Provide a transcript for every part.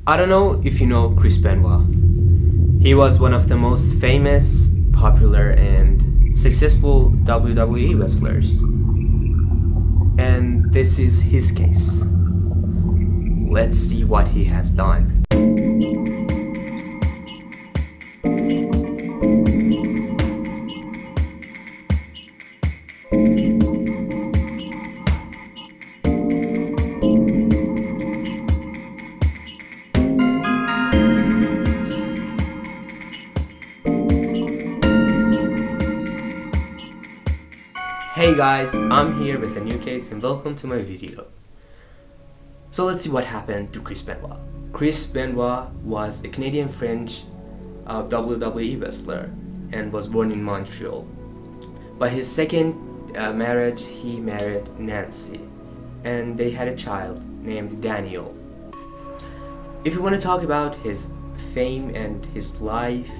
I don't know if you know Chris Benoit. He was one of the most famous, popular, and successful WWE wrestlers. And this is his case. Let's see what he has done. Hey guys, I'm here with a new case and welcome to my video. So let's see what happened to Chris Benoit. Chris Benoit was a Canadian French WWE wrestler and was born in Montreal. By his second marriage, he married Nancy and they had a child named Daniel. If you want to talk about his fame and his life,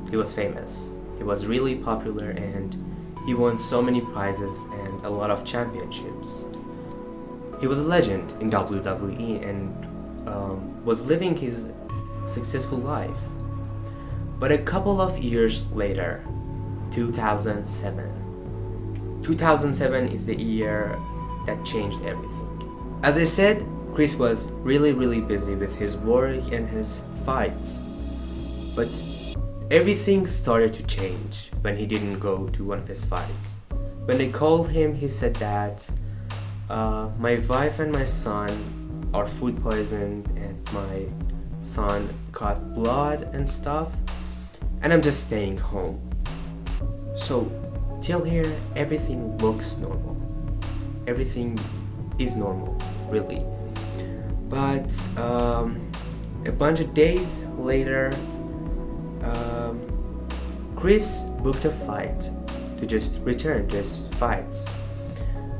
he was famous. He was really popular and he won so many prizes and a lot of championships. He was a legend in WWE and was living his successful life. But a couple of years later, 2007. 2007 is the year that changed everything. As I said, Chris was really busy with his work and his fights. But everything started to change when he didn't go to one of his fights. When they called him, he said that my wife and my son are food poisoned and my son caught blood and stuff and I'm just staying home. So till here everything looks normal. Everything is normal, really. But a bunch of days later, Chris booked a flight to just return to his fights,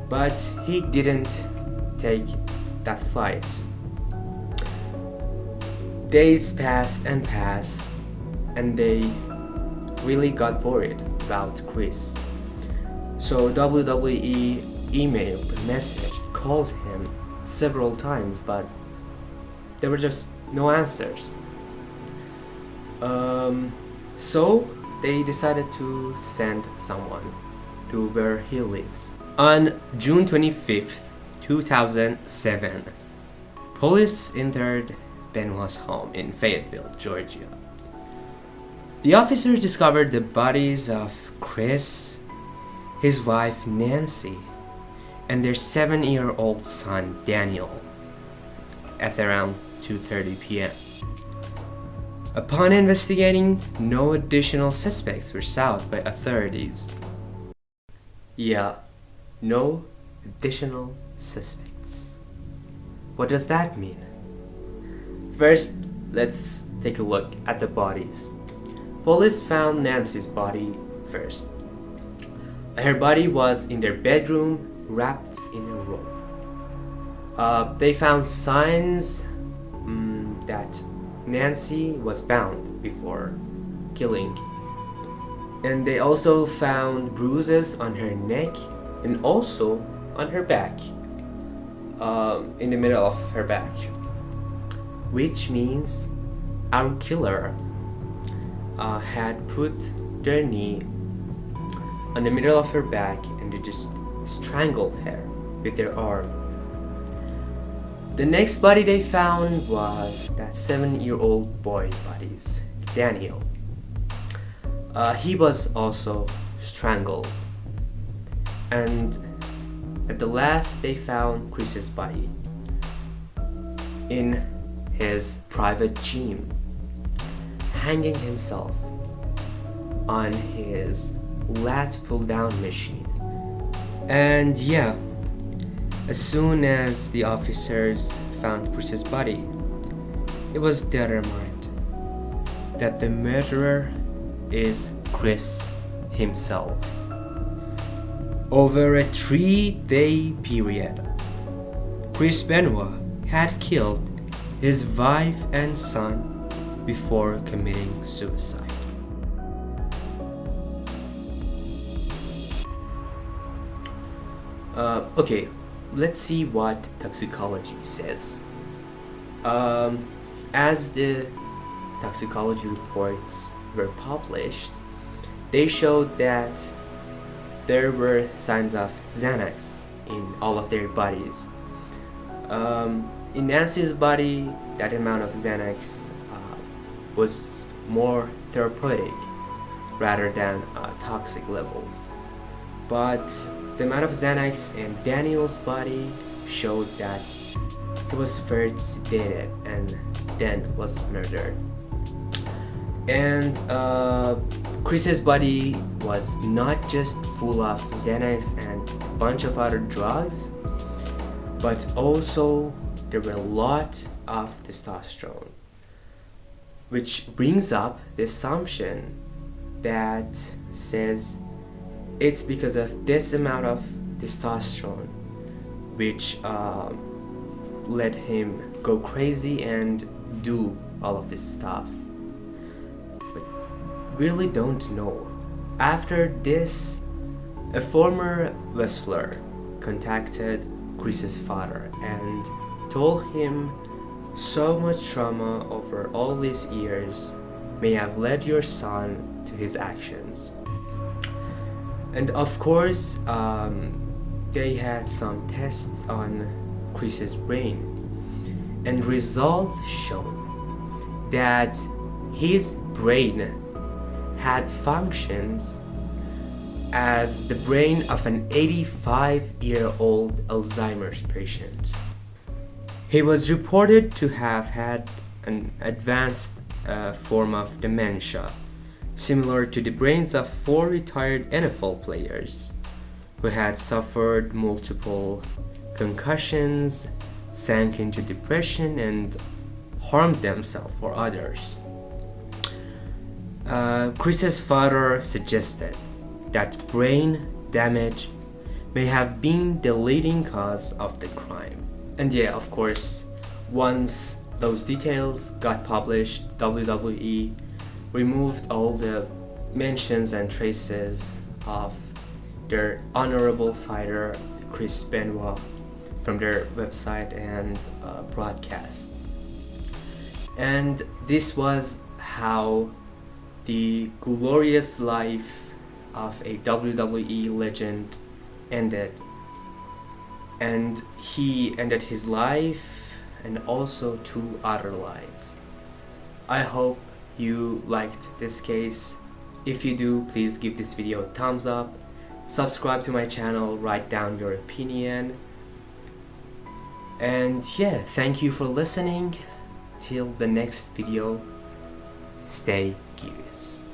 but he didn't take that flight. Days passed and they really got worried about Chris. So WWE emailed, messaged, called him several times, but there were just no answers. So they decided to send someone to where he lives. On June 25th, 2007, police entered Benoit's home in Fayetteville, Georgia. The officers discovered the bodies of Chris, his wife Nancy, and their 7-year-old son Daniel at around 2:30 p.m. Upon investigating, no additional suspects were sought by authorities. Yeah, no additional suspects. What does that mean? First, let's take a look at the bodies. Police found Nancy's body first. Her body was in their bedroom, wrapped in a rope. They found signs that Nancy was bound before killing. And they also found bruises on her neck and also on her back, in the middle of her back. Which means our killer had put their knee on the middle of her back and they just strangled her with their arm. The next body they found was that 7-year-old boy bodies, Daniel. He was also strangled. And at the last they found Chris's body in his private gym, hanging himself on his lat pull-down machine. And yeah, as soon as the officers found Chris's body, it was determined that the murderer is Chris himself. Over a 3-day period, Chris Benoit had killed his wife and son before committing suicide. Okay, let's see what toxicology says. As the toxicology reports were published, they showed that there were signs of Xanax in all of their bodies. In Nancy's body, that amount of Xanax was more therapeutic rather than toxic levels. But the amount of Xanax in Daniel's body showed that he was first sedated and then was murdered. And Chris's body was not just full of Xanax and a bunch of other drugs, but also there were a lot of testosterone, which brings up the assumption that says it's because of this amount of testosterone which let him go crazy and do all of this stuff. But really don't know. After this, a former wrestler contacted Chris's father and told him so much trauma over all these years may have led your son to his actions. And of course, they had some tests on Chris's brain, and results showed that his brain had functions as the brain of an 85-year-old Alzheimer's patient. He was reported to have had an advanced form of dementia, similar to the brains of 4 retired NFL players who had suffered multiple concussions, sank into depression, and harmed themselves or others. Chris's father suggested that brain damage may have been the leading cause of the crime. And yeah, of course, once those details got published, WWE removed all the mentions and traces of their honorable fighter Chris Benoit from their website and broadcasts. And this was how the glorious life of a WWE legend ended. And he ended his life and also 2 other lives. I hope you liked this case. If you do, please give this video a thumbs up, subscribe to my channel, write down your opinion, and yeah, thank you for listening. Till the next video, stay curious.